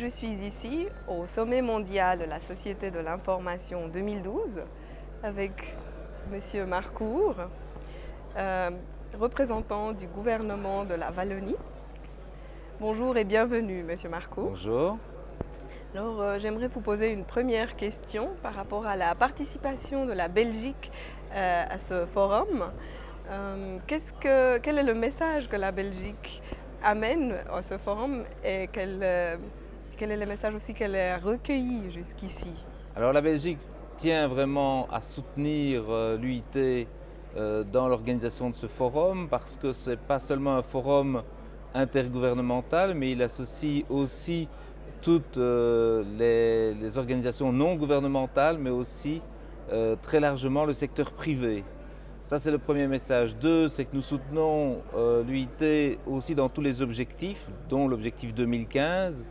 Je suis ici au sommet mondial de la Société de l'information 2012 avec Monsieur Marcourt, représentant du gouvernement de la Wallonie. Bonjour et bienvenue Monsieur Marcourt. Bonjour. Alors j'aimerais vous poser une première question par rapport à la participation de la Belgique à ce forum. Quel est le message que la Belgique amène à ce forum et quel est le message aussi qu'elle a recueilli jusqu'ici? Alors la Belgique tient vraiment à soutenir l'UIT dans l'organisation de ce forum parce que ce n'est pas seulement un forum intergouvernemental, mais il associe aussi toutes les organisations non gouvernementales, mais aussi très largement le secteur privé. Ça, c'est le premier message. Deux, c'est que nous soutenons l'UIT aussi dans tous les objectifs, dont l'objectif 2015,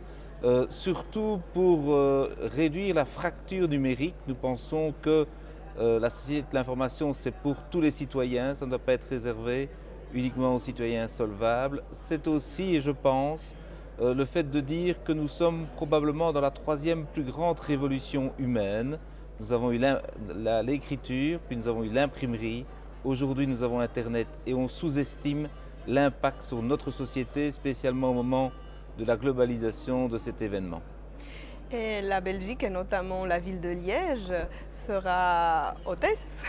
surtout pour réduire la fracture numérique. Nous pensons que la société de l'information, c'est pour tous les citoyens, ça ne doit pas être réservé uniquement aux citoyens solvables. C'est aussi, et je pense, le fait de dire que nous sommes probablement dans la troisième plus grande révolution humaine. Nous avons eu l'écriture, puis nous avons eu l'imprimerie. Aujourd'hui, nous avons Internet et on sous-estime l'impact sur notre société, spécialement au moment de la globalisation de cet événement. Et la Belgique, et notamment la ville de Liège, sera hôtesse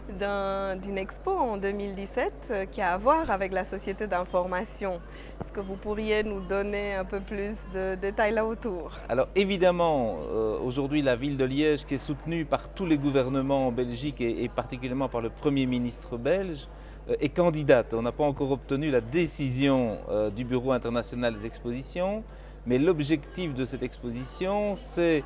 d'une expo en 2017 qui a à voir avec la société d'information. Est-ce que vous pourriez nous donner un peu plus de détails là autour? Alors évidemment, aujourd'hui la ville de Liège, qui est soutenue par tous les gouvernements en Belgique et particulièrement par le Premier ministre belge, est candidate. On n'a pas encore obtenu la décision du Bureau international des expositions, mais l'objectif de cette exposition, c'est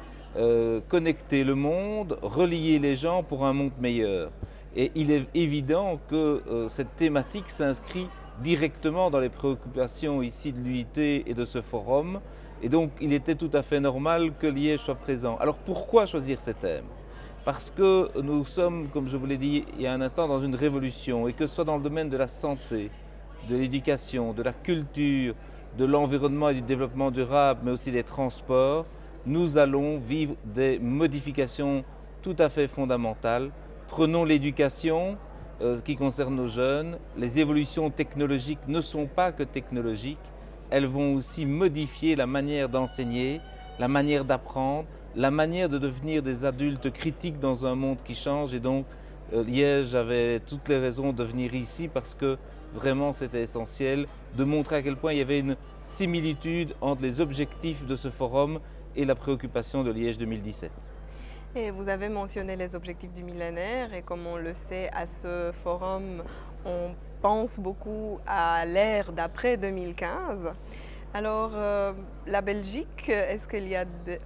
connecter le monde, relier les gens pour un monde meilleur. Et il est évident que cette thématique s'inscrit directement dans les préoccupations ici de l'UIT et de ce forum. Et donc il était tout à fait normal que Liège soit présent. Alors pourquoi choisir ces thèmes ? Parce que nous sommes, comme je vous l'ai dit il y a un instant, dans une révolution, et que ce soit dans le domaine de la santé, de l'éducation, de la culture, de l'environnement et du développement durable, mais aussi des transports, nous allons vivre des modifications tout à fait fondamentales. Prenons l'éducation qui concerne nos jeunes. Les évolutions technologiques ne sont pas que technologiques, elles vont aussi modifier la manière d'enseigner, la manière d'apprendre, la manière de devenir des adultes critiques dans un monde qui change. Et donc Liège avait toutes les raisons de venir ici parce que vraiment c'était essentiel de montrer à quel point il y avait une similitude entre les objectifs de ce forum et la préoccupation de Liège 2017. Et vous avez mentionné les objectifs du millénaire et comme on le sait à ce forum, on pense beaucoup à l'ère d'après 2015. Alors la Belgique,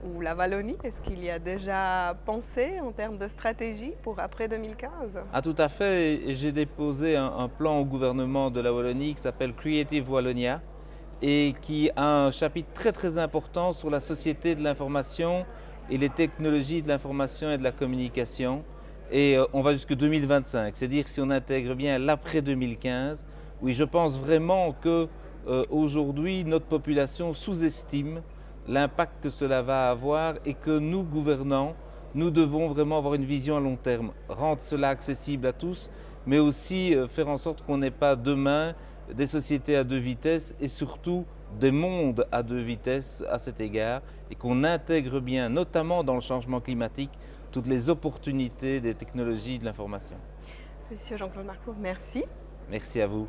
ou la Wallonie, est-ce qu'il y a déjà pensé en termes de stratégie pour après 2015? Ah tout à fait, et j'ai déposé un plan au gouvernement de la Wallonie qui s'appelle Creative Wallonia et qui a un chapitre très important sur la société de l'information et les technologies de l'information et de la communication. Et on va jusqu'en 2025, c'est-à-dire si on intègre bien l'après 2015, oui je pense vraiment que aujourd'hui notre population sous-estime l'impact que cela va avoir et que nous, gouvernants, nous devons vraiment avoir une vision à long terme, rendre cela accessible à tous, mais aussi faire en sorte qu'on n'ait pas demain des sociétés à deux vitesses et surtout des mondes à deux vitesses à cet égard et qu'on intègre bien, notamment dans le changement climatique, toutes les opportunités des technologies de l'information. Monsieur Jean-Claude Marcourt, merci. Merci à vous.